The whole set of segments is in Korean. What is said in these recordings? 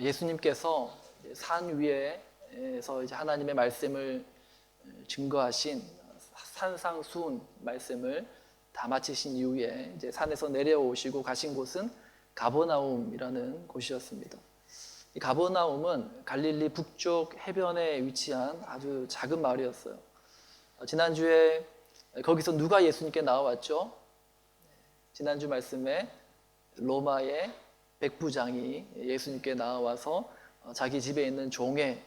예수님께서 산 위에서 이제 하나님의 말씀을 증거하신 산상수훈 말씀을 다 마치신 이후에 이제 산에서 내려오시고 가신 곳은 가버나움이라는 곳이었습니다. 이 가버나움은 갈릴리 북쪽 해변에 위치한 아주 작은 마을이었어요. 지난주에 거기서 누가 예수님께 나와왔죠? 지난주 말씀에 로마의 백부장이 예수님께 나와서 자기 집에 있는 종의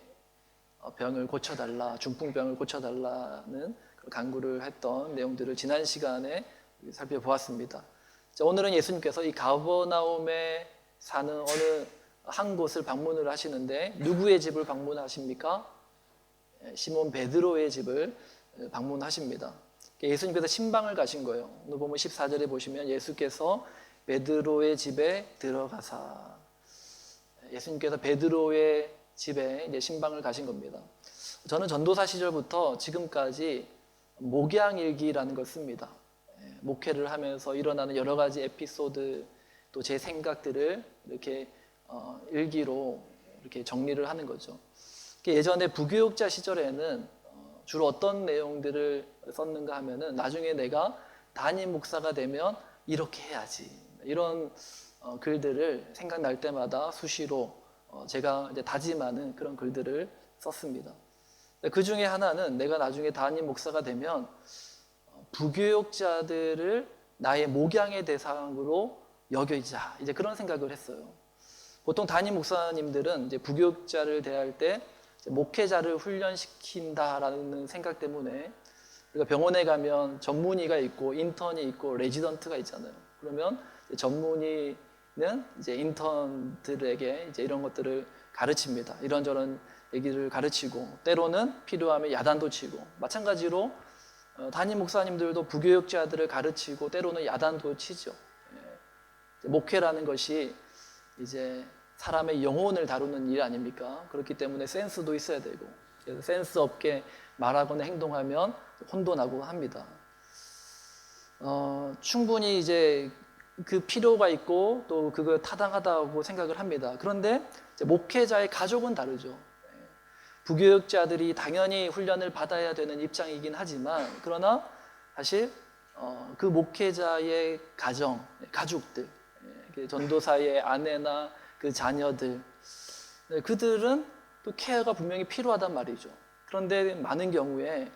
병을 고쳐달라, 중풍병을 고쳐달라는 간구를 했던 내용들을 지난 시간에 살펴보았습니다. 오늘은 예수님께서 이 가버나움에 사는 어느 한 곳을 방문을 하시는데 누구의 집을 방문하십니까? 시몬 베드로의 집을 방문하십니다. 예수님께서 신방을 가신 거예요. 오늘 보면 14절에 보시면 예수께서 베드로의 집에 들어가사, 예수님께서 베드로의 집에 이제 신방을 가신 겁니다. 저는 전도사 시절부터 지금까지 목양일기라는 걸 씁니다. 목회를 하면서 일어나는 여러 가지 에피소드, 또 제 생각들을 이렇게 일기로 이렇게 정리를 하는 거죠. 예전에 부교육자 시절에는 주로 어떤 내용들을 썼는가 하면은 나중에 내가 담임 목사가 되면 이렇게 해야지, 이런 글들을 생각날 때마다 수시로 제가 이제 다짐하는 그런 글들을 썼습니다. 그 중에 하나는 내가 나중에 담임 목사가 되면 부교육자들을 나의 목양의 대상으로 여기자, 이제 그런 생각을 했어요. 보통 담임 목사님들은 이제 부교육자를 대할 때 목회자를 훈련시킨다라는 생각 때문에, 우리가 병원에 가면 전문의가 있고 인턴이 있고 레지던트가 있잖아요. 그러면 전문의는 이제 인턴들에게 이제 이런 것들을 가르칩니다. 이런저런 얘기를 가르치고, 때로는 필요하면 야단도 치고, 마찬가지로 담임 목사님들도 부교육자들을 가르치고 때로는 야단도 치죠. 목회라는 것이 이제 사람의 영혼을 다루는 일 아닙니까? 그렇기 때문에 센스도 있어야 되고, 그래서 센스 없게 말하거나 행동하면 혼돈하고 합니다. 충분히 이제 그 필요가 있고 또 그거 타당하다고 생각을 합니다. 그런데 이제 목회자의 가족은 다르죠. 부교육자들이 당연히 훈련을 받아야 되는 입장이긴 하지만, 그러나 사실 그 목회자의 가정, 가족들, 전도사의 아내나 그 자녀들, 그들은 또 케어가 분명히 필요하단 말이죠. 그런데 많은 경우에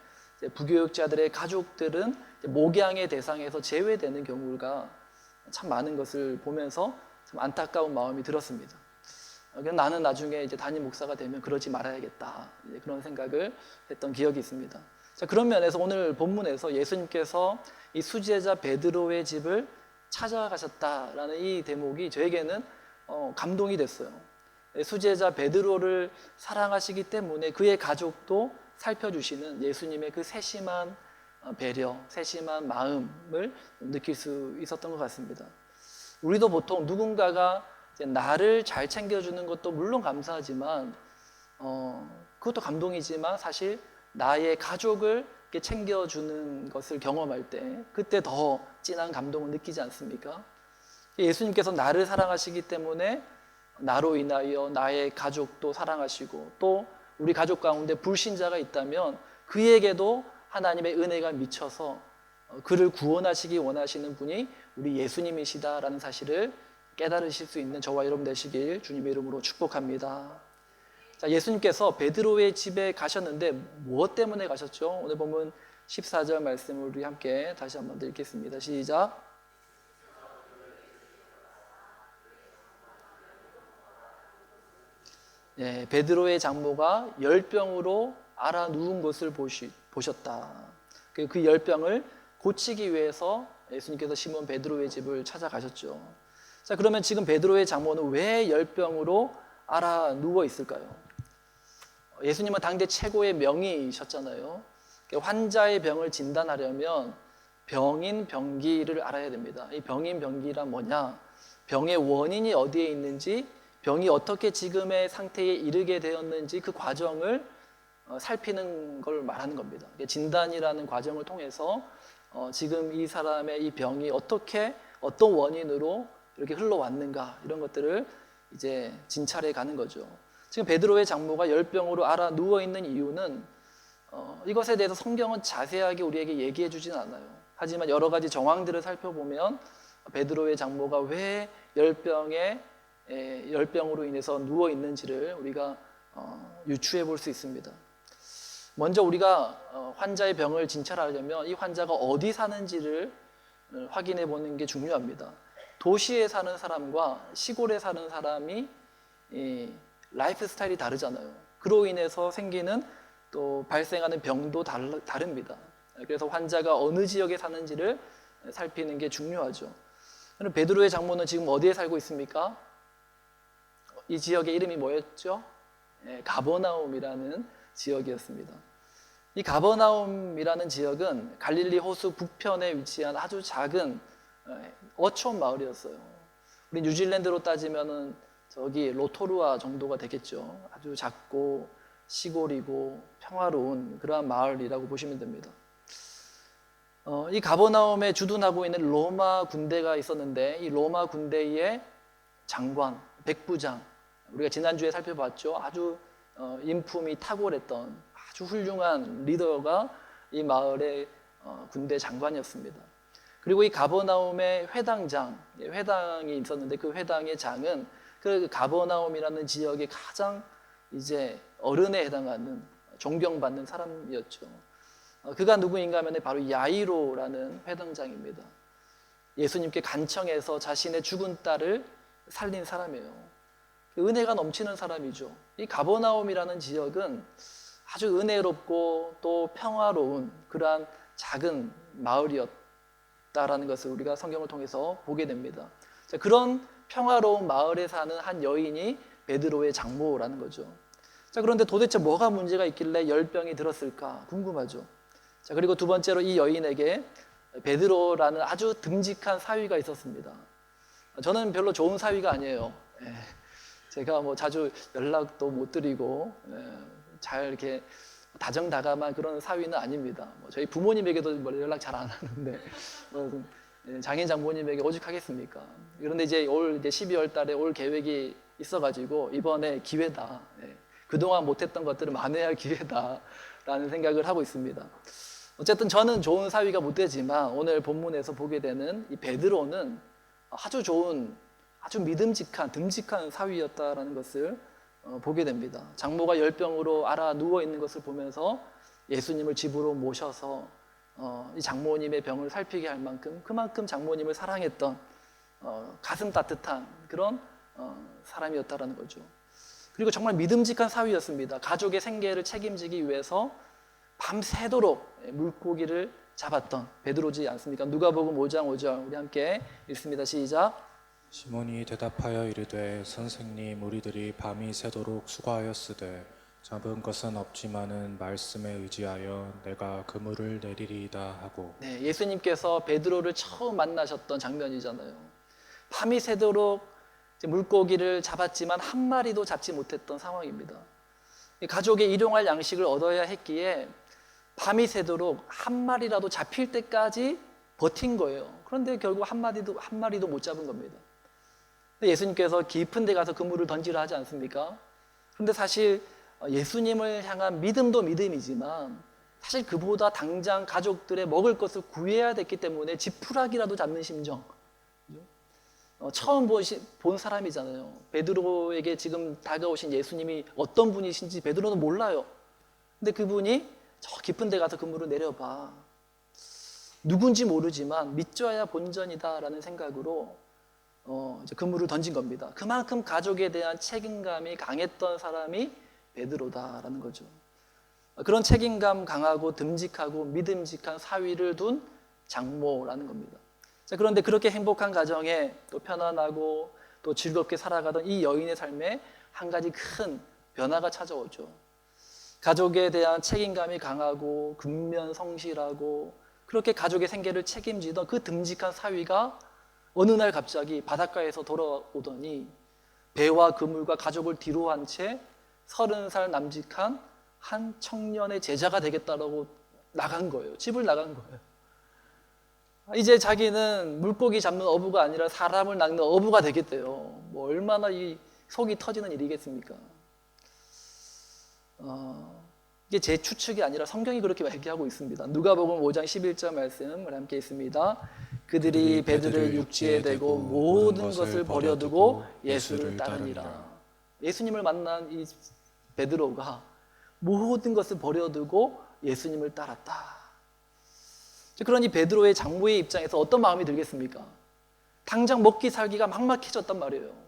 부교육자들의 가족들은 목양의 대상에서 제외되는 경우가 참 많은 것을 보면서 참 안타까운 마음이 들었습니다. 나는 나중에 이제 담임 목사가 되면 그러지 말아야겠다, 그런 생각을 했던 기억이 있습니다. 자, 그런 면에서 오늘 본문에서 예수님께서 이 수제자 베드로의 집을 찾아가셨다라는 이 대목이 저에게는 감동이 됐어요. 수제자 베드로를 사랑하시기 때문에 그의 가족도 살펴주시는 예수님의 그 세심한 배려, 세심한 마음을 느낄 수 있었던 것 같습니다. 우리도 보통 누군가가 이제 나를 잘 챙겨주는 것도 물론 감사하지만 그것도 감동이지만 사실 나의 가족을 이렇게 챙겨주는 것을 경험할 때 그때 더 진한 감동을 느끼지 않습니까? 예수님께서 나를 사랑하시기 때문에 나로 인하여 나의 가족도 사랑하시고, 또 우리 가족 가운데 불신자가 있다면 그에게도 하나님의 은혜가 미쳐서 그를 구원하시기 원하시는 분이 우리 예수님이시다라는 사실을 깨달으실 수 있는 저와 여러분 되시길 주님의 이름으로 축복합니다. 자, 예수님께서 베드로의 집에 가셨는데 무엇 때문에 가셨죠? 오늘 보면 14절 말씀을 우리 함께 다시 한번 읽겠습니다. 시작. 네, 베드로의 장모가 열병으로 앓아 누운 것을 보셨다. 그 열병을 고치기 위해서 예수님께서 시몬 베드로의 집을 찾아가셨죠. 자, 그러면 지금 베드로의 장모는 왜 열병으로 앓아 누워 있을까요? 예수님은 당대 최고의 명의셨잖아요. 환자의 병을 진단하려면 병인 병기를 알아야 됩니다. 이 병인 병기란 뭐냐? 병의 원인이 어디에 있는지, 병이 어떻게 지금의 상태에 이르게 되었는지 그 과정을 살피는 걸 말하는 겁니다. 진단이라는 과정을 통해서 지금 이 사람의 이 병이 어떻게, 어떤 원인으로 이렇게 흘러왔는가, 이런 것들을 이제 진찰해 가는 거죠. 지금 베드로의 장모가 열병으로 앓아 누워 있는 이유는 이것에 대해서 성경은 자세하게 우리에게 얘기해 주진 않아요. 하지만 여러 가지 정황들을 살펴보면 베드로의 장모가 왜 열병으로 인해서 누워 있는지를 우리가 유추해 볼 수 있습니다. 먼저 우리가 환자의 병을 진찰하려면 이 환자가 어디 사는지를 확인해 보는 게 중요합니다. 도시에 사는 사람과 시골에 사는 사람이 라이프 스타일이 다르잖아요. 그로 인해서 생기는 또 발생하는 병도 다릅니다. 그래서 환자가 어느 지역에 사는지를 살피는 게 중요하죠. 그럼 베드로의 장모는 지금 어디에 살고 있습니까? 이 지역의 이름이 뭐였죠? 가버나움이라는 지역이었습니다. 이 가버나움이라는 지역은 갈릴리 호수 북편에 위치한 아주 작은 어촌 마을이었어요. 우리 뉴질랜드로 따지면은 저기 로토루아 정도가 되겠죠. 아주 작고 시골이고 평화로운 그러한 마을이라고 보시면 됩니다. 이 가버나움에 주둔하고 있는 로마 군대가 있었는데 이 로마 군대의 장관, 백부장, 우리가 지난주에 살펴봤죠. 아주 인품이 탁월했던 아주 훌륭한 리더가 이 마을의 군대 장관이었습니다. 그리고 이 가버나움의 회당이 있었는데 그 회당의 장은 그 가버나움이라는 지역의 가장 이제 어른에 해당하는 존경받는 사람이었죠. 그가 누구인가 하면 바로 야이로라는 회당장입니다. 예수님께 간청해서 자신의 죽은 딸을 살린 사람이에요. 은혜가 넘치는 사람이죠. 이 가버나움이라는 지역은 아주 은혜롭고 또 평화로운 그러한 작은 마을이었다라는 것을 우리가 성경을 통해서 보게 됩니다. 자, 그런 평화로운 마을에 사는 한 여인이 베드로의 장모라는 거죠. 자, 그런데 도대체 뭐가 문제가 있길래 열병이 들었을까 궁금하죠. 자, 그리고 두 번째로 이 여인에게 베드로라는 아주 듬직한 사위가 있었습니다. 저는 별로 좋은 사위가 아니에요. 제가 뭐 자주 연락도 못 드리고 잘 이렇게 다정다감한 그런 사위는 아닙니다. 저희 부모님에게도 연락 잘 안 하는데 장인 장모님에게 오죽하겠습니까? 그런데 이제 올 12월 달에 올 계획이 있어가지고 이번에 기회다. 그동안 못했던 것들을 만회할 기회다라는 생각을 하고 있습니다. 어쨌든 저는 좋은 사위가 못 되지만 오늘 본문에서 보게 되는 이 베드로는 아주 좋은, 아주 믿음직한, 듬직한 사위였다라는 것을 보게 됩니다. 장모가 열병으로 앓아 누워 있는 것을 보면서 예수님을 집으로 모셔서 이 장모님의 병을 살피게 할 만큼 그만큼 장모님을 사랑했던 가슴 따뜻한 그런 사람이었다라는 거죠. 그리고 정말 믿음직한 사위였습니다. 가족의 생계를 책임지기 위해서 밤새도록 물고기를 잡았던 베드로지 않습니까? 누가복음 5장 5절 우리 함께 읽습니다. 시작. 시몬이 대답하여 이르되 선생님 우리들이 밤이 새도록 수고하였으되 잡은 것은 없지만은 말씀에 의지하여 내가 그물을 내리리이다 하고. 네, 예수님께서 베드로를 처음 만나셨던 장면이잖아요. 밤이 새도록 물고기를 잡았지만 한 마리도 잡지 못했던 상황입니다. 가족의 일용할 양식을 얻어야 했기에 밤이 새도록 한 마리라도 잡힐 때까지 버틴 거예요. 그런데 결국 한 마리도 못 잡은 겁니다. 예수님께서 깊은 데 가서 그물을 던지라 하지 않습니까? 그런데 사실 예수님을 향한 믿음도 믿음이지만 사실 그보다 당장 가족들의 먹을 것을 구해야 됐기 때문에 지푸라기라도 잡는 심정. 처음 본 사람이잖아요. 베드로에게 지금 다가오신 예수님이 어떤 분이신지 베드로는 몰라요. 근데 그분이 저 깊은 데 가서 그물을 내려봐. 누군지 모르지만 믿져야 본전이다라는 생각으로 이제 그물을 던진 겁니다. 그만큼 가족에 대한 책임감이 강했던 사람이 베드로다라는 거죠. 그런 책임감 강하고 듬직하고 믿음직한 사위를 둔 장모라는 겁니다. 자, 그런데 그렇게 행복한 가정에 또 편안하고 또 즐겁게 살아가던 이 여인의 삶에 한 가지 큰 변화가 찾아오죠. 가족에 대한 책임감이 강하고 근면성실하고 그렇게 가족의 생계를 책임지던 그 듬직한 사위가 어느 날 갑자기 바닷가에서 돌아오더니 배와 그물과 가족을 뒤로 한 채 30살 남직한 한 청년의 제자가 되겠다라고 나간 거예요. 집을 나간 거예요. 이제 자기는 물고기 잡는 어부가 아니라 사람을 낚는 어부가 되겠대요. 뭐 얼마나 이 속이 터지는 일이겠습니까? 이게 제 추측이 아니라 성경이 그렇게 얘기하고 있습니다. 누가복음 5장 11절 말씀을 함께 있습니다. 그들이 배들을 육지에 대고 모든 것을 버려두고 예수를 따르니라. 예수님을 만난 이 베드로가 모든 것을 버려두고 예수님을 따랐다. 그러니 베드로의 장모의 입장에서 어떤 마음이 들겠습니까? 당장 먹기 살기가 막막해졌단 말이에요.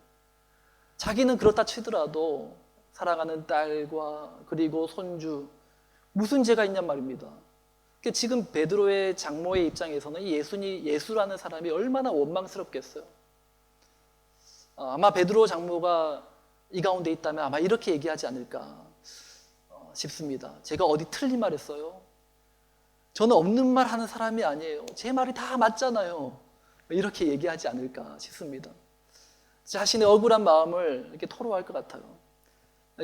자기는 그렇다 치더라도 사랑하는 딸과 그리고 손주 무슨 죄가 있냔 말입니다. 그러니까 지금 베드로의 장모의 입장에서는 이 예수라는 사람이 얼마나 원망스럽겠어요. 아마 베드로 장모가 이 가운데 있다면 아마 이렇게 얘기하지 않을까 싶습니다. 제가 어디 틀린 말 했어요? 저는 없는 말 하는 사람이 아니에요. 제 말이 다 맞잖아요. 이렇게 얘기하지 않을까 싶습니다. 자신의 억울한 마음을 이렇게 토로할 것 같아요.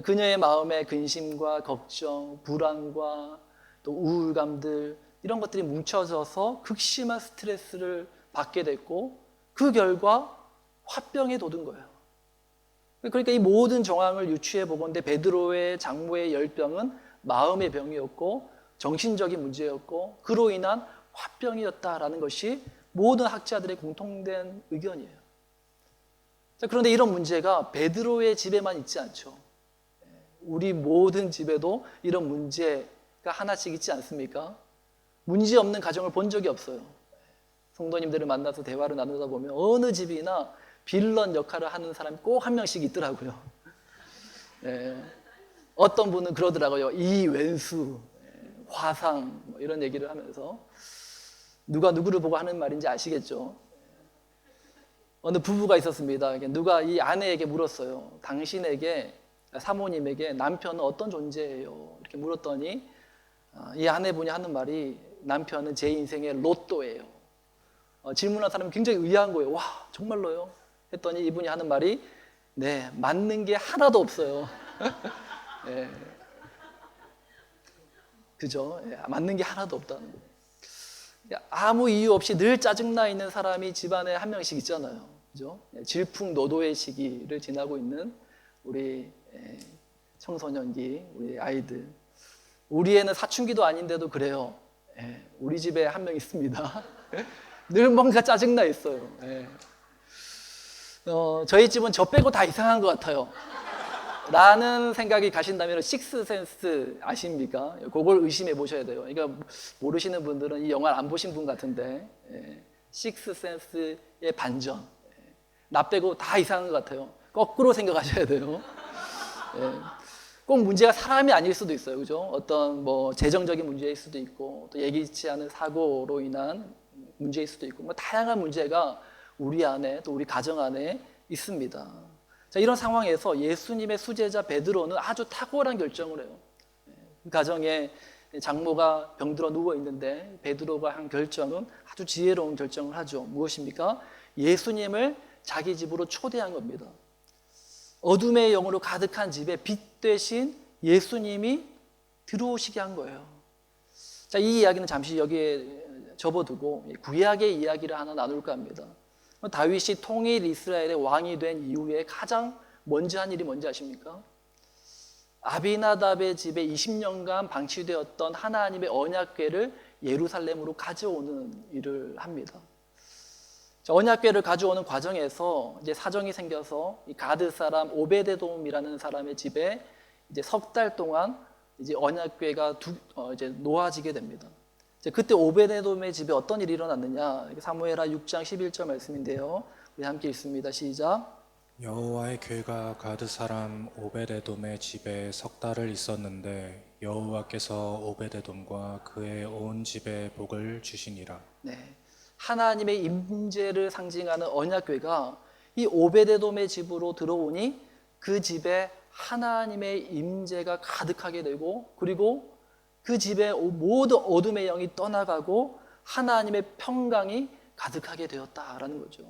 그녀의 마음에 근심과 걱정, 불안과 또 우울감들 이런 것들이 뭉쳐져서 극심한 스트레스를 받게 됐고 그 결과 화병에 돋은 거예요. 그러니까 이 모든 정황을 유추해 보건대 베드로의 장모의 열병은 마음의 병이었고 정신적인 문제였고 그로 인한 화병이었다라는 것이 모든 학자들의 공통된 의견이에요. 그런데 이런 문제가 베드로의 집에만 있지 않죠. 우리 모든 집에도 이런 문제가 하나씩 있지 않습니까? 문제 없는 가정을 본 적이 없어요. 성도님들을 만나서 대화를 나누다 보면 어느 집이나 빌런 역할을 하는 사람이 꼭 한 명씩 있더라고요. 어떤 분은 그러더라고요. 이 왼수, 화상 뭐 이런 얘기를 하면서 누가 누구를 보고 하는 말인지 아시겠죠? 어느 부부가 있었습니다. 누가 이 아내에게 물었어요. 당신에게 사모님에게 남편은 어떤 존재예요? 이렇게 물었더니 이 아내분이 하는 말이 남편은 제 인생의 로또예요. 질문한 사람이 굉장히 의아한 거예요. 와, 정말로요? 했더니 이분이 하는 말이 네, 맞는 게 하나도 없어요. 네. 그죠? 맞는 게 하나도 없다는 거예요. 아무 이유 없이 늘 짜증나 있는 사람이 집안에 한 명씩 있잖아요. 그죠? 질풍노도의 시기를 지나고 있는 우리 청소년기, 우리 아이들. 우리 애는 사춘기도 아닌데도 그래요. 우리 집에 한 명 있습니다. 늘 뭔가 짜증나 있어요. 저희 집은 저 빼고 다 이상한 것 같아요. 라는 생각이 가신다면 식스센스 아십니까? 그걸 의심해 보셔야 돼요. 그러니까 모르시는 분들은 이 영화를 안 보신 분 같은데 식스센스의 반전. 나 빼고 다 이상한 것 같아요. 거꾸로 생각하셔야 돼요. 꼭 문제가 사람이 아닐 수도 있어요. 그죠? 어떤 뭐 재정적인 문제일 수도 있고 또 예기치 않은 사고로 인한 문제일 수도 있고 뭐 다양한 문제가 우리 안에 또 우리 가정 안에 있습니다. 자, 이런 상황에서 예수님의 수제자 베드로는 아주 탁월한 결정을 해요. 그 가정에 장모가 병들어 누워 있는데 베드로가 한 결정은 아주 지혜로운 결정을 하죠. 무엇입니까? 예수님을 자기 집으로 초대한 겁니다. 어둠의 영으로 가득한 집에 빛 대신 예수님이 들어오시게 한 거예요. 자, 이 이야기는 잠시 여기에 접어두고 구약의 이야기를 하나 나눌까 합니다. 다윗이 통일 이스라엘의 왕이 된 이후에 가장 먼저 한 일이 뭔지 아십니까? 아비나답의 집에 20년간 방치되었던 하나님의 언약궤를 예루살렘으로 가져오는 일을 합니다. 언약궤를 가져오는 과정에서 이제 사정이 생겨서 이 가드 사람 오베데돔이라는 사람의 집에 이제 석 달 동안 이제 언약궤가 이제 놓아지게 됩니다. 그때 오베데돔의 집에 어떤 일이 일어났느냐? 사무엘하 6장 11절 말씀인데요. 우리 함께 읽습니다. 시작. 여호와의 궤가 가드 사람 오베데돔의 집에 석 달을 있었는데 여호와께서 오베데돔과 그의 온 집에 복을 주시니라. 네, 하나님의 임재를 상징하는 언약궤가 이 오베데돔의 집으로 들어오니 그 집에 하나님의 임재가 가득하게 되고 그리고 그 집에 모든 어둠의 영이 떠나가고 하나님의 평강이 가득하게 되었다라는 거죠.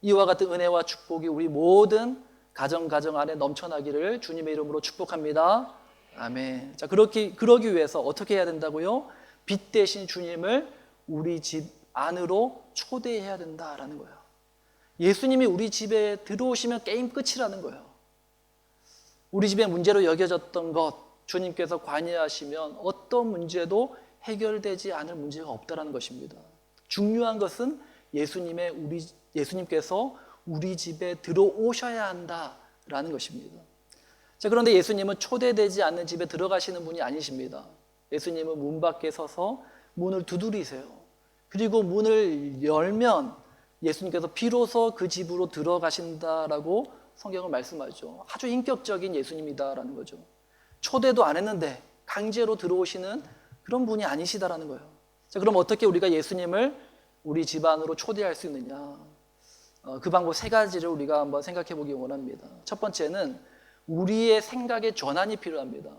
이와 같은 은혜와 축복이 우리 모든 가정 안에 넘쳐나기를 주님의 이름으로 축복합니다. 아멘. 자, 그러기 위해서 어떻게 해야 된다고요? 빛 대신 주님을 우리 집 안으로 초대해야 된다라는 거예요. 예수님이 우리 집에 들어오시면 게임 끝이라는 거예요. 우리 집의 문제로 여겨졌던 것 주님께서 관여하시면 어떤 문제도 해결되지 않을 문제가 없다는 것입니다. 중요한 것은 예수님께서 우리 집에 들어오셔야 한다라는 것입니다. 자, 그런데 예수님은 초대되지 않는 집에 들어가시는 분이 아니십니다. 예수님은 문 밖에 서서 문을 두드리세요. 그리고 문을 열면 예수님께서 비로소 그 집으로 들어가신다라고 성경을 말씀하죠. 아주 인격적인 예수님이다라는 거죠. 초대도 안 했는데 강제로 들어오시는 그런 분이 아니시다라는 거예요. 자, 그럼 어떻게 우리가 예수님을 우리 집 안으로 초대할 수 있느냐? 그 방법 세 가지를 우리가 한번 생각해 보기 원합니다. 첫 번째는 우리의 생각의 전환이 필요합니다.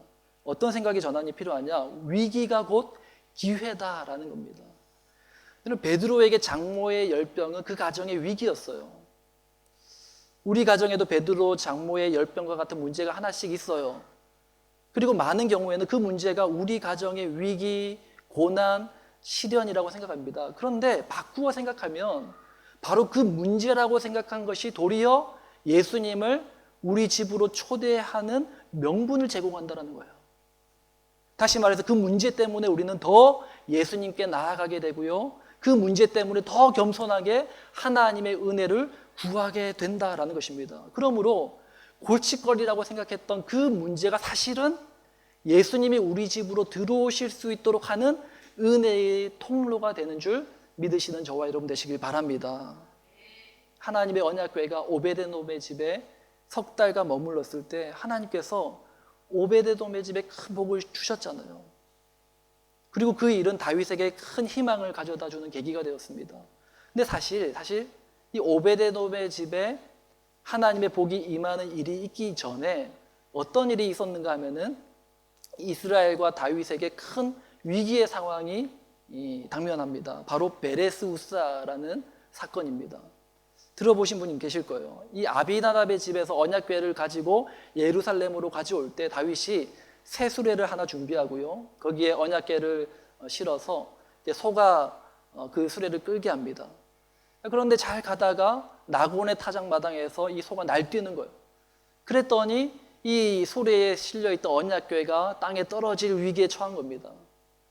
어떤 생각의 전환이 필요하냐? 위기가 곧 기회다라는 겁니다. 베드로에게 장모의 열병은 그 가정의 위기였어요. 우리 가정에도 베드로 장모의 열병과 같은 문제가 하나씩 있어요. 그리고 많은 경우에는 그 문제가 우리 가정의 위기, 고난, 시련이라고 생각합니다. 그런데 바꾸어 생각하면 바로 그 문제라고 생각한 것이 도리어 예수님을 우리 집으로 초대하는 명분을 제공한다는 거예요. 다시 말해서 그 문제 때문에 우리는 더 예수님께 나아가게 되고요. 그 문제 때문에 더 겸손하게 하나님의 은혜를 구하게 된다라는 것입니다. 그러므로 골칫거리라고 생각했던 그 문제가 사실은 예수님이 우리 집으로 들어오실 수 있도록 하는 은혜의 통로가 되는 줄 믿으시는 저와 여러분 되시길 바랍니다. 하나님의 언약궤가 오베데돔의 집에 석 달간 머물렀을 때 하나님께서 오베데돔의 집에 큰 복을 주셨잖아요. 그리고 그 일은 다윗에게 큰 희망을 가져다 주는 계기가 되었습니다. 근데 사실 이 오베데돔의 집에 하나님의 복이 임하는 일이 있기 전에 어떤 일이 있었는가 하면은 이스라엘과 다윗에게 큰 위기의 상황이 당면합니다. 바로 베레스 우사라는 사건입니다. 들어보신 분이 계실 거예요. 이 아비나답의 집에서 언약궤를 가지고 예루살렘으로 가져올 때 다윗이 새 수레를 하나 준비하고요. 거기에 언약궤를 실어서 소가 그 수레를 끌게 합니다. 그런데 잘 가다가 나곤의 타작마당에서 이 소가 날뛰는 거예요. 그랬더니 이 수레에 실려있던 언약궤가 땅에 떨어질 위기에 처한 겁니다.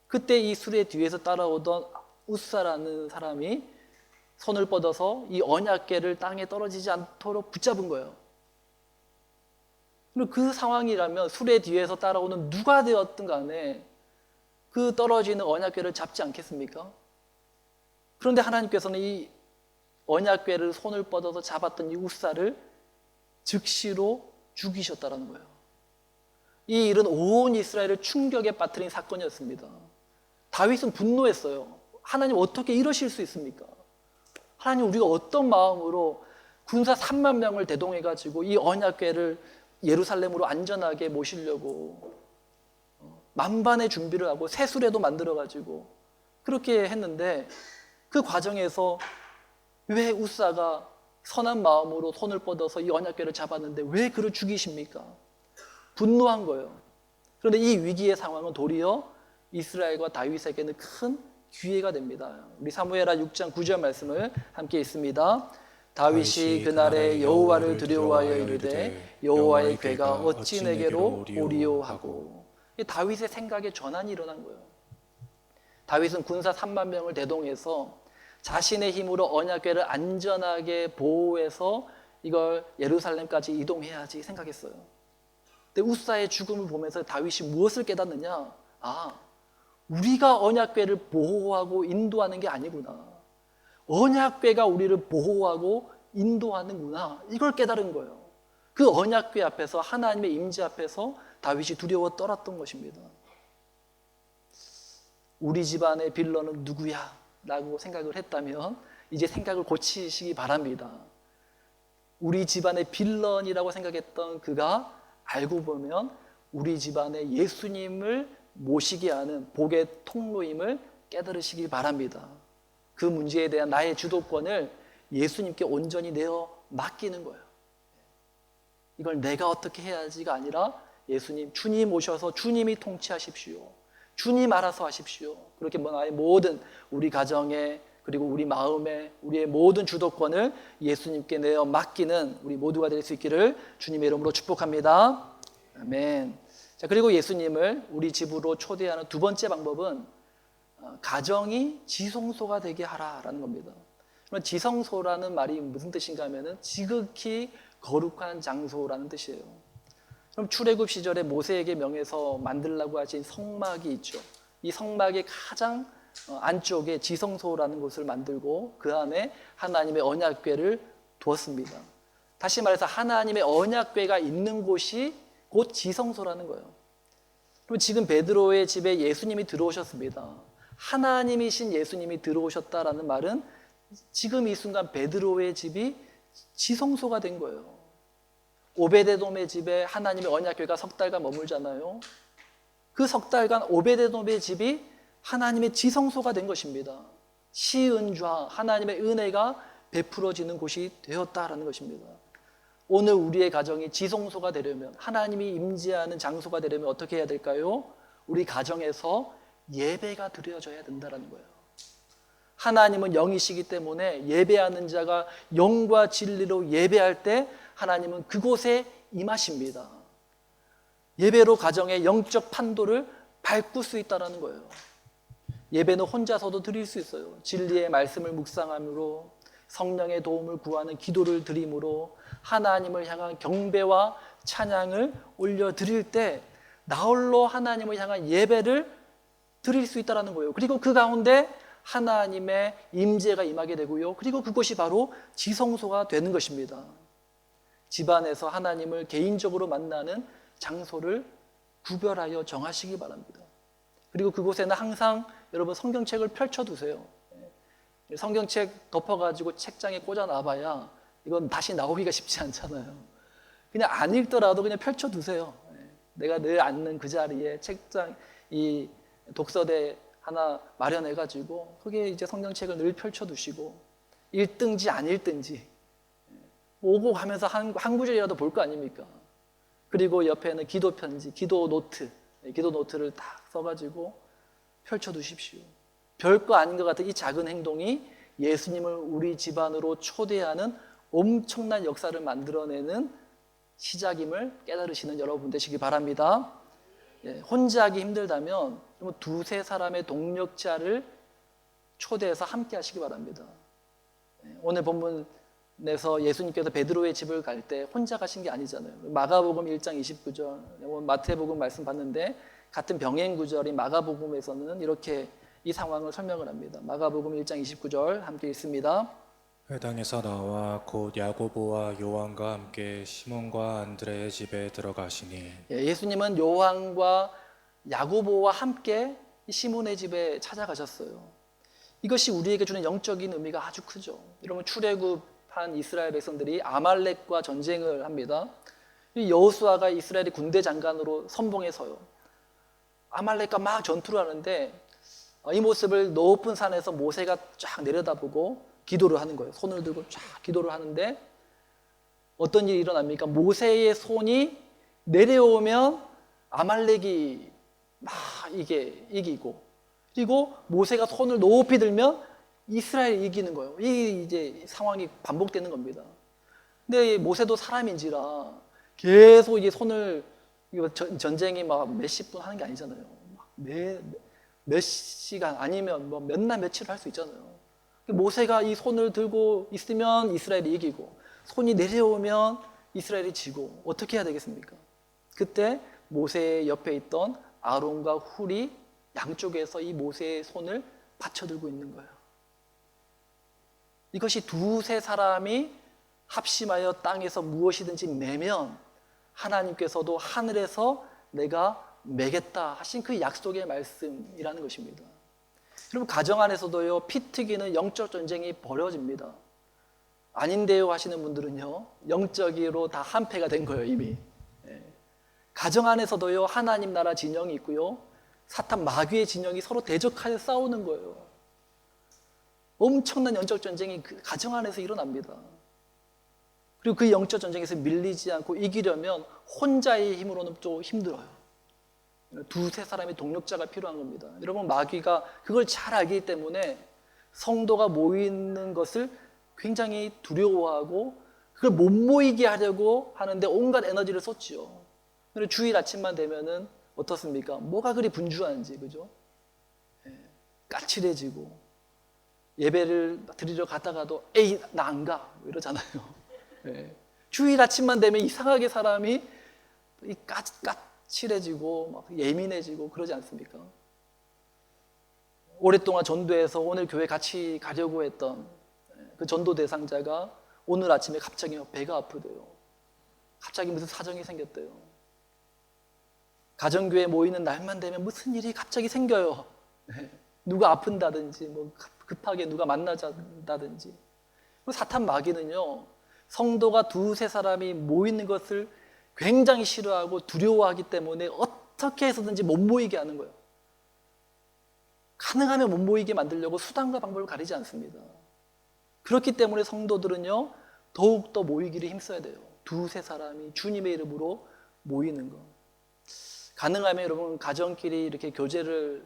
그때 이 수레 뒤에서 따라오던 우사라는 사람이 손을 뻗어서 이 언약궤를 땅에 떨어지지 않도록 붙잡은 거예요. 그리고 그 상황이라면 수레 뒤에서 따라오는 누가 되었든 간에 그 떨어지는 언약궤를 잡지 않겠습니까? 그런데 하나님께서는 이 언약궤를 손을 뻗어서 잡았던 이 우사를 즉시로 죽이셨다는 거예요. 이 일은 온 이스라엘을 충격에 빠뜨린 사건이었습니다. 다윗은 분노했어요. 하나님 어떻게 이러실 수 있습니까? 하나님 우리가 어떤 마음으로 군사 3만 명을 대동해가지고 이 언약궤를 예루살렘으로 안전하게 모시려고 만반의 준비를 하고 새 수레도 만들어가지고 그렇게 했는데 그 과정에서 왜 우사가 선한 마음으로 손을 뻗어서 이 언약궤를 잡았는데 왜 그를 죽이십니까? 분노한 거예요. 그런데 이 위기의 상황은 도리어 이스라엘과 다윗에게는 큰 기회가 됩니다. 우리 사무엘하 6장 9절 말씀을 함께 읽습니다. 다윗이 그날에 여호와를 두려워하여 이르되 여호와의 궤가 어찌 내게로 오리요 하고 다윗의 생각에 전환이 일어난 거예요. 다윗은 군사 3만 명을 대동해서 자신의 힘으로 언약궤를 안전하게 보호해서 이걸 예루살렘까지 이동해야지 생각했어요. 근데 우사의 죽음을 보면서 다윗이 무엇을 깨닫느냐? 우리가 언약궤를 보호하고 인도하는 게 아니구나. 언약궤가 우리를 보호하고 인도하는구나. 이걸 깨달은 거예요. 그 언약궤 앞에서 하나님의 임재 앞에서 다윗이 두려워 떨었던 것입니다. 우리 집안의 빌런은 누구야? 라고 생각을 했다면 이제 생각을 고치시기 바랍니다. 우리 집안의 빌런이라고 생각했던 그가 알고 보면 우리 집안에 예수님을 모시게 하는 복의 통로임을 깨달으시기 바랍니다. 그 문제에 대한 나의 주도권을 예수님께 온전히 내어 맡기는 거예요. 이걸 내가 어떻게 해야지가 아니라 예수님, 주님 오셔서 주님이 통치하십시오. 주님 알아서 하십시오. 그렇게 나의 모든 우리 가정에 그리고 우리 마음에 우리의 모든 주도권을 예수님께 내어 맡기는 우리 모두가 될 수 있기를 주님의 이름으로 축복합니다. 아멘. 자, 그리고 예수님을 우리 집으로 초대하는 두 번째 방법은 가정이 지성소가 되게 하라라는 겁니다. 그럼 지성소라는 말이 무슨 뜻인가 하면은 지극히 거룩한 장소라는 뜻이에요. 그럼 출애굽 시절에 모세에게 명해서 만들라고 하신 성막이 있죠. 이 성막의 가장 안쪽에 지성소라는 곳을 만들고 그 안에 하나님의 언약궤를 두었습니다. 다시 말해서 하나님의 언약궤가 있는 곳이 곧 지성소라는 거예요. 그럼 지금 베드로의 집에 예수님이 들어오셨습니다. 하나님이신 예수님이 들어오셨다라는 말은 지금 이 순간 베드로의 집이 지성소가 된 거예요. 오베데돔의 집에 하나님의 언약궤가 석 달간 머물잖아요. 그 석 달간 오베데돔의 집이 하나님의 지성소가 된 것입니다. 시은좌, 하나님의 은혜가 베풀어지는 곳이 되었다라는 것입니다. 오늘 우리의 가정이 지성소가 되려면, 하나님이 임재하는 장소가 되려면 어떻게 해야 될까요? 우리 가정에서 예배가 드려져야 된다는 거예요. 하나님은 영이시기 때문에 예배하는 자가 영과 진리로 예배할 때 하나님은 그곳에 임하십니다. 예배로 가정의 영적 판도를 바꿀 수 있다는 거예요. 예배는 혼자서도 드릴 수 있어요. 진리의 말씀을 묵상함으로, 성령의 도움을 구하는 기도를 드림으로, 하나님을 향한 경배와 찬양을 올려드릴 때 나홀로 하나님을 향한 예배를 드릴 수 있다는 거예요. 그리고 그 가운데 하나님의 임재가 임하게 되고요. 그리고 그것이 바로 지성소가 되는 것입니다. 집안에서 하나님을 개인적으로 만나는 장소를 구별하여 정하시기 바랍니다. 그리고 그곳에는 항상 여러분 성경책을 펼쳐두세요. 성경책 덮어가지고 책장에 꽂아놔봐야 이건 다시 나오기가 쉽지 않잖아요. 그냥 안 읽더라도 그냥 펼쳐두세요. 내가 늘 앉는 그 자리에 책장, 이 독서대 하나 마련해가지고 거기에 이제 성경책을 늘 펼쳐두시고, 읽든지 안 읽든지 오고 가면서 한 구절이라도 볼 거 아닙니까? 그리고 옆에는 기도 편지, 기도 노트를 딱 써가지고 펼쳐두십시오. 별거 아닌 것 같은 이 작은 행동이 예수님을 우리 집안으로 초대하는 엄청난 역사를 만들어내는 시작임을 깨달으시는 여러분 되시기 바랍니다. 혼자 하기 힘들다면 두세 사람의 동력자를 초대해서 함께 하시기 바랍니다. 오늘 본문에서 예수님께서 베드로의 집을 갈 때 혼자 가신 게 아니잖아요. 마가복음 1장 29절, 마태복음 말씀 봤는데 같은 병행 구절인 마가복음에서는 이렇게 이 상황을 설명을 합니다. 마가복음 1장 29절 함께 읽습니다. 회당에서 나와 곧 야고보와 요한과 함께 시몬과 안드레의 집에 들어가시니, 예수님은 요한과 야고보와 함께 시몬의 집에 찾아가셨어요. 이것이 우리에게 주는 영적인 의미가 아주 크죠. 여러분, 출애굽한 이스라엘 백성들이 아말렉과 전쟁을 합니다. 여호수아가 이스라엘의 군대 장관으로 선봉해서요, 아말렉과 막 전투를 하는데 이 모습을 높은 산에서 모세가 쫙 내려다보고 기도를 하는 거예요. 손을 들고 쫙 기도를 하는데 어떤 일이 일어납니까? 모세의 손이 내려오면 아말렉이 막 이기고, 그리고 모세가 손을 높이 들면 이스라엘이 이기는 거예요. 이 이제 상황이 반복되는 겁니다. 근데 모세도 사람인지라 계속 이게 손을, 전쟁이 막 몇십 분 하는 게 아니잖아요. 몇 시간 아니면 뭐 몇 날 며칠 할 수 있잖아요. 모세가 이 손을 들고 있으면 이스라엘이 이기고, 손이 내려오면 이스라엘이 지고, 어떻게 해야 되겠습니까? 그때 모세 옆에 있던 아론과 훌이 양쪽에서 이 모세의 손을 받쳐들고 있는 거예요. 이것이 두세 사람이 합심하여 땅에서 무엇이든지 매면 하나님께서도 하늘에서 내가 매겠다 하신 그 약속의 말씀이라는 것입니다. 여러분, 가정 안에서도요, 피 튀기는 영적 전쟁이 벌어집니다. 아닌데요 하시는 분들은요, 영적으로 다 한패가 된 거예요, 이미. 가정 안에서도요, 하나님 나라 진영이 있고요, 사탄 마귀의 진영이 서로 대적하여 싸우는 거예요. 엄청난 영적 전쟁이 그 가정 안에서 일어납니다. 그리고 그 영적 전쟁에서 밀리지 않고 이기려면 혼자의 힘으로는 좀 힘들어요. 두세 사람의 동력자가 필요한 겁니다. 여러분, 마귀가 그걸 잘 알기 때문에 성도가 모이는 것을 굉장히 두려워하고 그걸 못 모이게 하려고 하는데 온갖 에너지를 쏟지요. 그런데 주일 아침만 되면은 어떻습니까? 뭐가 그리 분주한지, 그죠? 까칠해지고 예배를 드리러 갔다가도 에이 나 안 가 이러잖아요. 주일 아침만 되면 이상하게 사람이 까칠해지고 막 예민해지고 그러지 않습니까? 오랫동안 전도해서 오늘 교회 같이 가려고 했던 그 전도 대상자가 오늘 아침에 갑자기 배가 아프대요. 갑자기 무슨 사정이 생겼대요. 가정교회 모이는 날만 되면 무슨 일이 갑자기 생겨요. 누가 아픈다든지 뭐 급하게 누가 만나자든지. 사탄 마귀는요, 성도가 두세 사람이 모이는 것을 굉장히 싫어하고 두려워하기 때문에 어떻게 해서든지 못 모이게 하는 거예요. 가능하면 못 모이게 만들려고 수단과 방법을 가리지 않습니다. 그렇기 때문에 성도들은요, 더욱더 모이기를 힘써야 돼요. 두세 사람이 주님의 이름으로 모이는 것. 가능하면 여러분 가정끼리 이렇게 교제를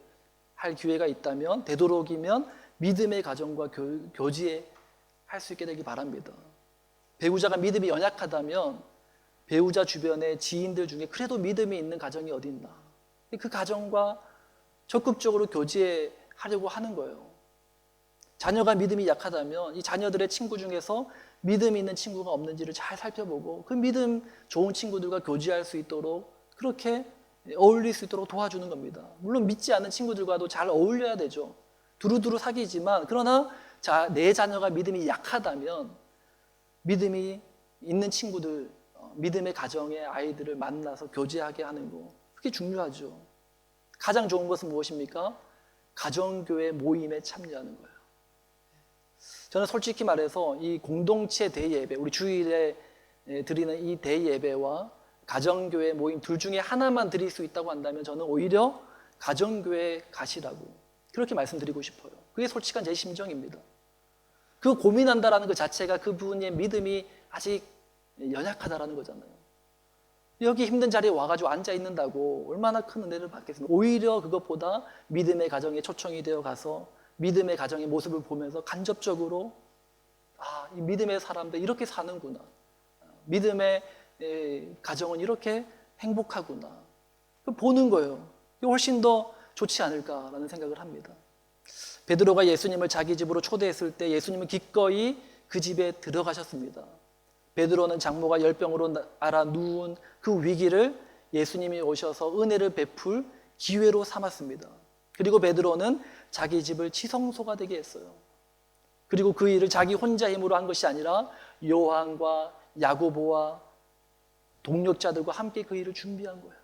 할 기회가 있다면 되도록이면 믿음의 가정과 교제할 수 있게 되기 바랍니다. 배우자가 믿음이 연약하다면 배우자 주변의 지인들 중에 그래도 믿음이 있는 가정이 어디 있나, 그 가정과 적극적으로 교제하려고 하는 거예요. 자녀가 믿음이 약하다면 이 자녀들의 친구 중에서 믿음이 있는 친구가 없는지를 잘 살펴보고 그 믿음 좋은 친구들과 교제할 수 있도록 그렇게 어울릴 수 있도록 도와주는 겁니다. 물론 믿지 않는 친구들과도 잘 어울려야 되죠. 두루두루 사귀지만, 그러나 내 자녀가 믿음이 약하다면 믿음이 있는 친구들, 믿음의 가정의 아이들을 만나서 교제하게 하는 거, 그게 중요하죠. 가장 좋은 것은 무엇입니까? 가정교회 모임에 참여하는 거예요. 저는 솔직히 말해서 이 공동체 대예배, 우리 주일에 드리는 이 대예배와 가정교회 모임 둘 중에 하나만 드릴 수 있다고 한다면 저는 오히려 가정교회 가시라고 그렇게 말씀드리고 싶어요. 그게 솔직한 제 심정입니다. 그 고민한다라는 것 자체가 그분의 믿음이 아직 연약하다라는 거잖아요. 여기 힘든 자리에 와가지고 앉아 있는다고 얼마나 큰 은혜를 받겠습니까? 오히려 그것보다 믿음의 가정에 초청이 되어 가서 믿음의 가정의 모습을 보면서 간접적으로 이 믿음의 사람들 이렇게 사는구나, 믿음의 가정은 이렇게 행복하구나, 보는 거예요. 훨씬 더 좋지 않을까라는 생각을 합니다. 베드로가 예수님을 자기 집으로 초대했을 때 예수님은 기꺼이 그 집에 들어가셨습니다. 베드로는 장모가 열병으로 앓아 누운 그 위기를 예수님이 오셔서 은혜를 베풀 기회로 삼았습니다. 그리고 베드로는 자기 집을 지성소가 되게 했어요. 그리고 그 일을 자기 혼자 힘으로 한 것이 아니라 요한과 야고보와 동력자들과 함께 그 일을 준비한 거예요.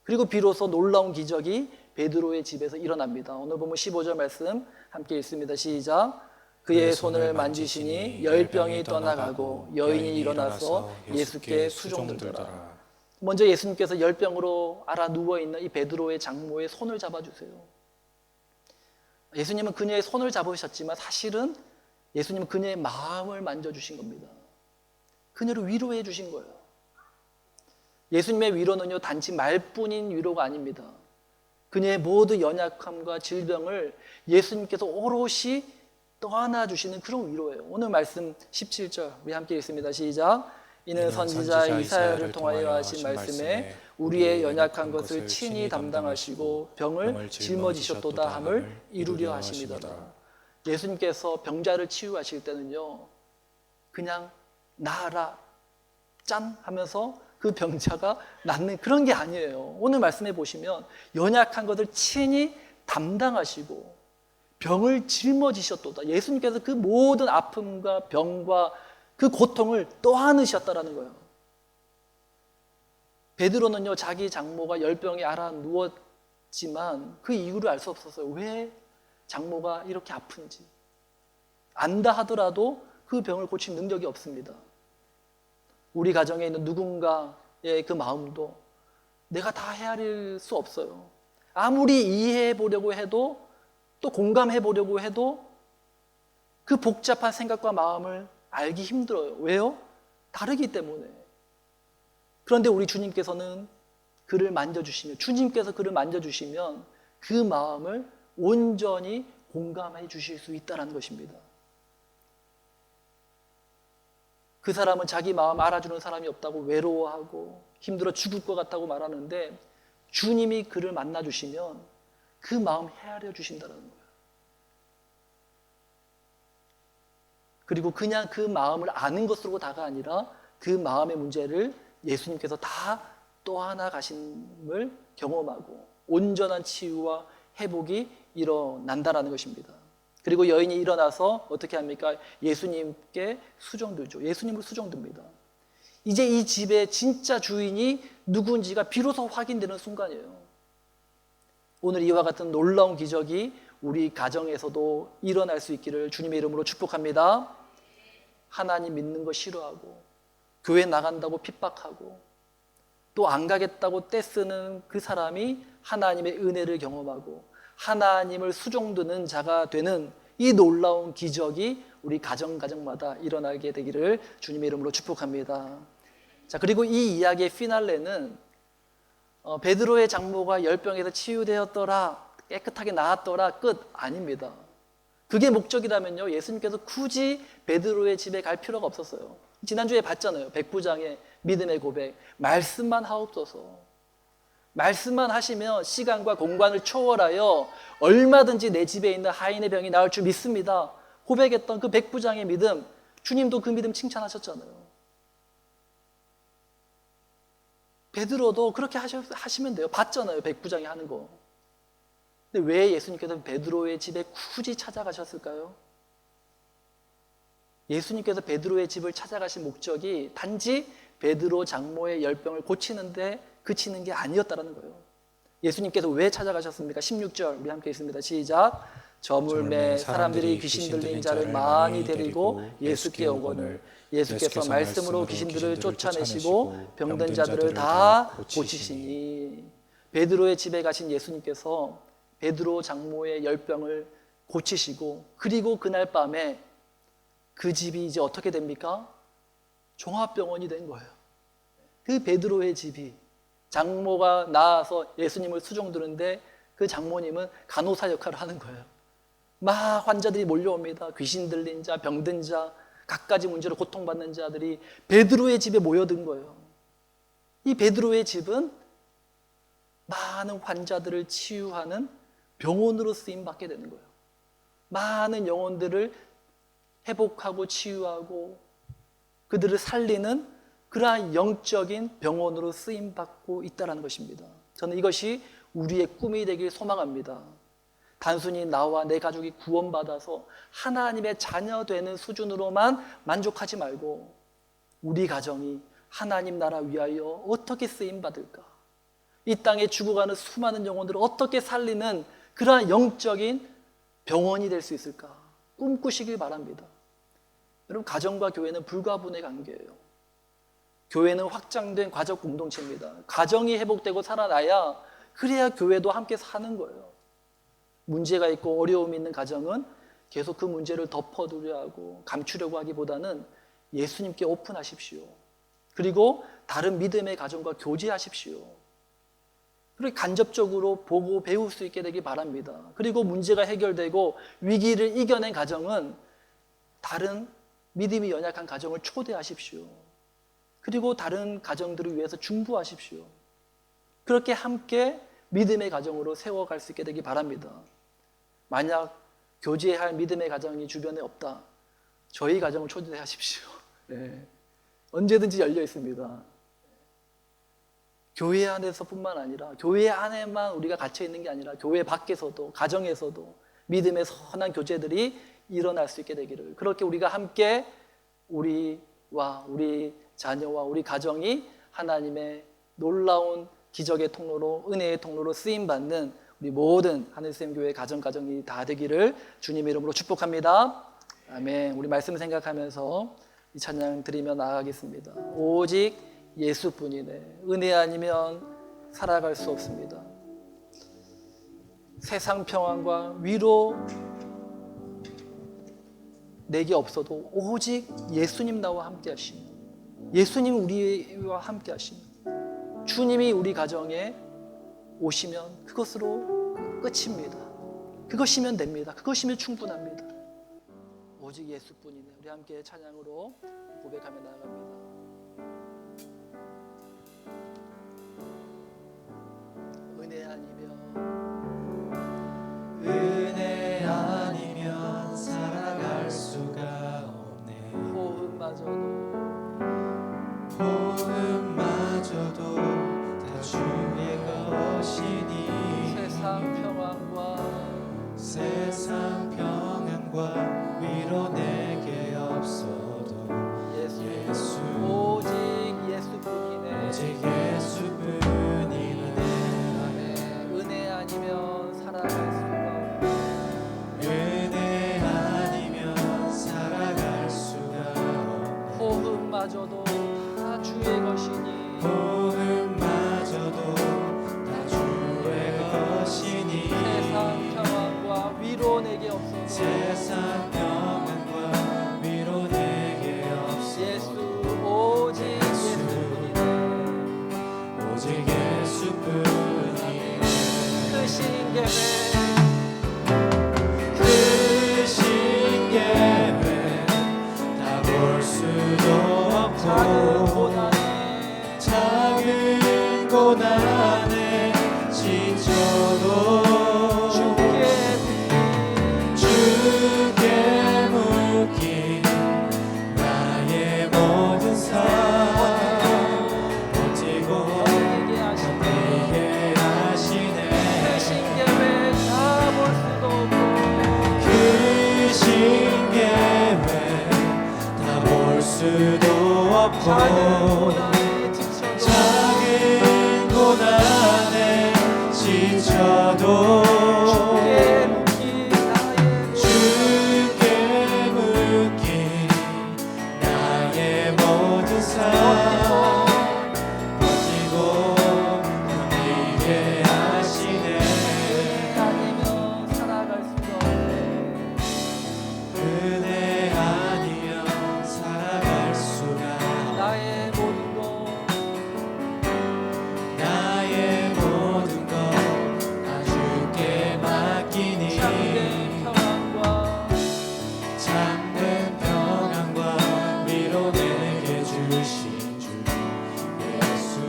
그리고 비로소 놀라운 기적이 베드로의 집에서 일어납니다. 오늘 보면 15절 말씀 함께 읽습니다. 시작. 그의 손을 만지시니 열병이 떠나가고 여인이 일어나서 예수께 수종들더라. 먼저 예수님께서 열병으로 앓아 누워있는 이 베드로의 장모의 손을 잡아주세요. 예수님은 그녀의 손을 잡으셨지만 사실은 예수님은 그녀의 마음을 만져주신 겁니다. 그녀를 위로해 주신 거예요. 예수님의 위로는요, 단지 말뿐인 위로가 아닙니다. 그녀의 모든 연약함과 질병을 예수님께서 오롯이 떠안아주시는 그런 위로예요. 오늘 말씀 17절 우리 함께 읽습니다. 시작. 이는 선지자 이사야를 통하여 하신 말씀에 우리의 연약한 것을 친히 담당하시고 병을 짊어지셨도다 함을 이루려 하심이더라. 예수님께서 병자를 치유하실 때는요, 그냥 나아라 짠 하면서 그 병자가 낫는 그런 게 아니에요. 오늘 말씀해 보시면 연약한 것을 친히 담당하시고 병을 짊어지셨도다. 예수님께서 그 모든 아픔과 병과 그 고통을 떠안으셨다라는 거예요. 베드로는요, 자기 장모가 열병에 앓아 누웠지만 그 이유를 알 수 없었어요. 왜 장모가 이렇게 아픈지. 안다 하더라도 그 병을 고칠 능력이 없습니다. 우리 가정에 있는 누군가의 그 마음도 내가 다 헤아릴 수 없어요. 아무리 이해해 보려고 해도 또 공감해 보려고 해도 그 복잡한 생각과 마음을 알기 힘들어요. 왜요? 다르기 때문에. 그런데 우리 주님께서는 그를 만져주시면, 주님께서 그를 만져주시면 그 마음을 온전히 공감해 주실 수 있다는 것입니다. 그 사람은 자기 마음 알아주는 사람이 없다고 외로워하고 힘들어 죽을 것 같다고 말하는데 주님이 그를 만나 주시면 그 마음 헤아려 주신다는 거예요. 그리고 그냥 그 마음을 아는 것으로 다가 아니라 그 마음의 문제를 예수님께서 다 떠안아 가심을 경험하고 온전한 치유와 회복이 일어난다라는 것입니다. 그리고 여인이 일어나서 어떻게 합니까? 예수님께 수정들죠. 예수님을 수정듭니다. 이제 이 집의 진짜 주인이 누군지가 비로소 확인되는 순간이에요. 오늘 이와 같은 놀라운 기적이 우리 가정에서도 일어날 수 있기를 주님의 이름으로 축복합니다. 하나님 믿는 거 싫어하고 교회 나간다고 핍박하고 또 안 가겠다고 떼쓰는 그 사람이 하나님의 은혜를 경험하고 하나님을 수종드는 자가 되는 이 놀라운 기적이 우리 가정마다 일어나게 되기를 주님의 이름으로 축복합니다. 자, 그리고 이 이야기의 피날레는 베드로의 장모가 열병에서 치유되었더라, 깨끗하게 나았더라, 끝 아닙니다. 그게 목적이라면요, 예수님께서 굳이 베드로의 집에 갈 필요가 없었어요. 지난주에 봤잖아요. 백부장의 믿음의 고백. 말씀만 하옵소서. 말씀만 하시면 시간과 공간을 초월하여 얼마든지 내 집에 있는 하인의 병이 나을 줄 믿습니다. 고백했던 그 백부장의 믿음, 주님도 그 믿음 칭찬하셨잖아요. 베드로도 그렇게 하시면 돼요. 봤잖아요, 백부장이 하는 거. 근데 왜 예수님께서 베드로의 집에 굳이 찾아가셨을까요? 예수님께서 베드로의 집을 찾아가신 목적이 단지 베드로 장모의 열병을 고치는데 그치는 게 아니었다는 거예요. 예수님께서 왜 찾아가셨습니까? 16절 우리 함께 읽습니다. 시작. 저물매 사람들이 귀신 들린 자를 많이 데리고 예수께 오거늘 예수께서 말씀으로 귀신들을 쫓아내시고 병든 자들을 다 고치시니. 베드로의 집에 가신 예수님께서 베드로 장모의 열병을 고치시고 그리고 그날 밤에 그 집이 이제 어떻게 됩니까? 종합병원이 된 거예요. 그 베드로의 집이 장모가 나와서 예수님을 수종드는데 그 장모님은 간호사 역할을 하는 거예요. 막 환자들이 몰려옵니다. 귀신 들린 자, 병든 자, 갖가지 문제로 고통받는 자들이 베드로의 집에 모여든 거예요. 이 베드로의 집은 많은 환자들을 치유하는 병원으로 쓰임받게 되는 거예요. 많은 영혼들을 회복하고 치유하고 그들을 살리는 그러한 영적인 병원으로 쓰임받고 있다는 것입니다. 저는 이것이 우리의 꿈이 되길 소망합니다. 단순히 나와 내 가족이 구원받아서 하나님의 자녀 되는 수준으로만 만족하지 말고 우리 가정이 하나님 나라 위하여 어떻게 쓰임받을까? 이 땅에 죽어가는 수많은 영혼들을 어떻게 살리는 그러한 영적인 병원이 될 수 있을까? 꿈꾸시길 바랍니다. 여러분, 가정과 교회는 불가분의 관계예요. 교회는 확장된 가족 공동체입니다. 가정이 회복되고 살아나야 그래야 교회도 함께 사는 거예요. 문제가 있고 어려움이 있는 가정은 계속 그 문제를 덮어두려 하고 감추려고 하기보다는 예수님께 오픈하십시오. 그리고 다른 믿음의 가정과 교제하십시오. 그리고 간접적으로 보고 배울 수 있게 되기 바랍니다. 그리고 문제가 해결되고 위기를 이겨낸 가정은 다른 믿음이 연약한 가정을 초대하십시오. 그리고 다른 가정들을 위해서 중보하십시오. 그렇게 함께 믿음의 가정으로 세워갈 수 있게 되기 바랍니다. 만약 교제할 믿음의 가정이 주변에 없다, 저희 가정을 초대하십시오. 네. 언제든지 열려 있습니다. 교회 안에서뿐만 아니라 교회 안에만 우리가 갇혀 있는 게 아니라 교회 밖에서도 가정에서도 믿음의 선한 교제들이 일어날 수 있게 되기를, 그렇게 우리가 함께 우리와 우리 자녀와 우리 가정이 하나님의 놀라운 기적의 통로로, 은혜의 통로로 쓰임받는 우리 모든 하늘샘교회 가정이 다 되기를 주님의 이름으로 축복합니다. 아멘. 우리 말씀 생각하면서 이 찬양 드리며 나아가겠습니다. 오직 예수뿐이네. 은혜 아니면 살아갈 수 없습니다. 세상 평안과 위로 내게 없어도 오직 예수님 나와 함께 하시며, 예수님 우리와 함께 하시며, 주님이 우리 가정에 오시면 그것으로 끝입니다. 그것이면 됩니다. 그것이면 충분합니다. 오직 예수뿐이네. 우리 함께 찬양으로 고백하며 나아갑니다. 뿐이네. 크신 계획 크신 계획 다 볼 수도 작은 없고 고난에 작은 고난에 지쳐도 주께 묶인 나의 모든 삶 버티고 견디게 하시네 견디게 하시네. 크신 계획 다 볼 수도 없고 크신 계획 다 볼 수도 없고 작은 고난에 지쳐도 작은 고난에 지쳐도 주께 묶인 나의 모든 삶 버티고 견디게 하시네. 아니면 살아갈 수가 없네 은혜 아니면 살아갈 수가 나의 모든 것 나의 모든 것 다 주께 맡기니 참된 평안과 참된 평안과 위로 내게 주신 주 예수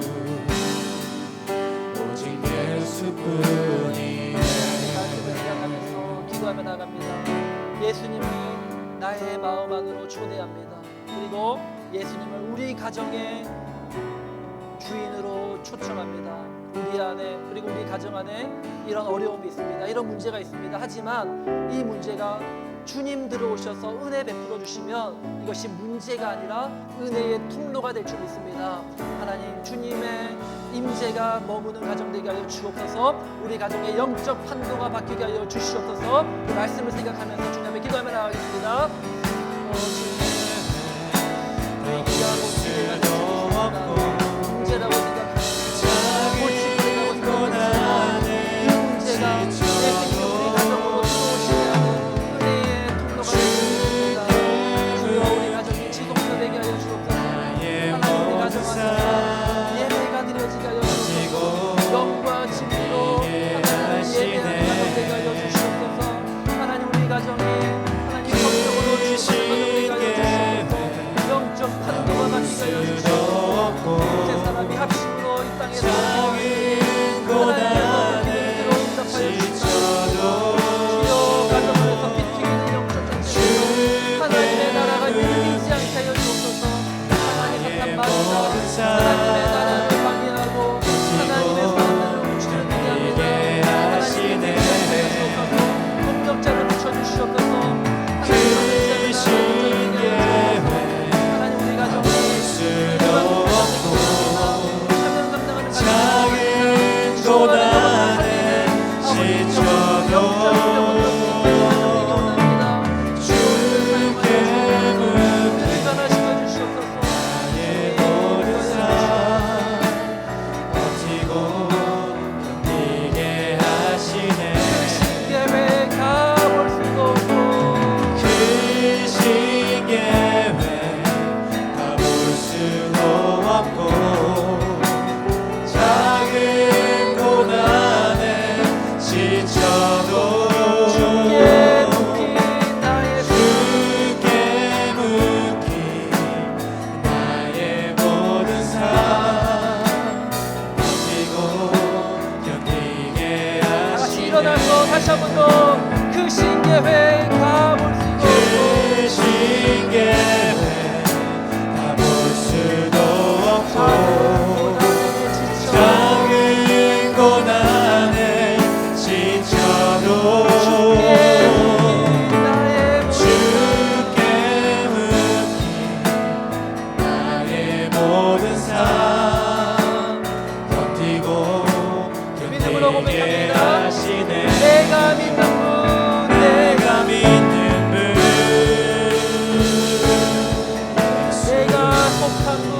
오직 예수뿐이네. 말씀을 생각하면서 기도하며 나갑니다. 예수님을 나의 마음 안으로 초대합니다. 그리고 예수님을 우리 가정의 주인으로 초청합니다. 우리 안에 그리고 우리 가정 안에 이런 어려움이 있습니다. 이런 문제가 있습니다. 하지만 이 문제가 주님 들어오셔서 은혜 베풀어 주시면 이것이 문제가 아니라 은혜의 통로가 될 줄 믿습니다. 하나님 주님의 임재가 머무는 가정 되게 하여 주옵소서. 우리 가정의 영적 판도가 바뀌게 하여 주시옵소서. 그 말씀을 생각하면서 주님 앞에 기도하며 나가겠습니다. 문제라고 생각하는 골칫거리라고 생각하는 그 문제가 예수님이 우리 가정으로 들어오시면 은혜의 통로가 되겠습니다. 주여 우리 가정이 지속도 되게 하여 주옵소서. 하나님 우리 가정 안에서 예배가 드려지게 하여 주옵소서. 영과 진리로 하나님 예배하는 가정 되게 하여 주시옵소서. 하나님 우리 가정이 하나님 성령으로 주시는 가정 되게 하여 주시옵소서. 영적 판도가 바뀌게 하여 주시옵소서. 세 사람이 합심으로 이 땅에서 하나님께서 기도로 응답하여 주시옵소서. 주여 가정에서 피튀기는 영적 전쟁에서 하나님의 나라가 밀리지 않게 하여 주옵소서. 하나님 사탄 마귀가 하나님의 나라를 방해하고 하나님의 사람들을 훔치는 일이 합니다. 하나님의 능력자를 주옵소서. 능력자를 붙여주시옵소서. 하나님 우리 가정이 사명 감당하는 작은 고난에 지쳐도 주께 변화시켜 주시옵소서. 나의 모든 삶 버티고 견디게 하시네. 계획 가볼 수도 없고 크신 계획 다 볼 수도 없고 작은 고난에 지쳐도 주께 묶인 나의 주께 묶인 나의 모든 삶 버티고 견디게 다 같이 하시네. 일어나서 다시 한 번 더 크신 계획 가볼 수도 없고 크신 계획 다 볼 수도 없고 작은 고난에 지쳐 작은 고난에 지쳐도 주께 묶인 나의 모든 삶 버티고 믿음으로 견디게 고백합니다. 하시네. 내가 믿는 분 내가 믿는 분 내가 속한 분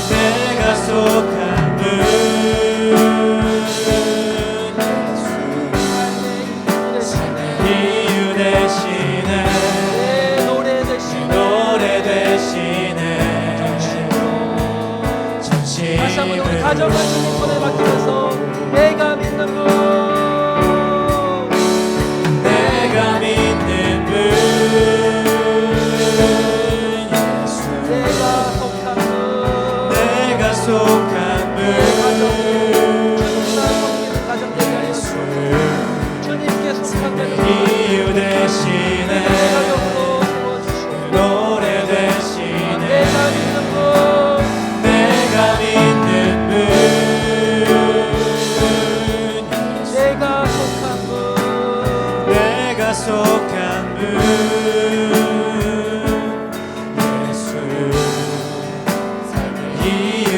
내가 속한 분 이유 되시네. 내 노래 대신에 노래 대시네. 다시 한번 우리 전심으로 가정을 주님 손에 맡기면서 속한 예수 주님께 속한 이유 대신에 노래 대신에 내가 믿는 분 내가 속한 분 내가 속한 분 예수 삶의 이유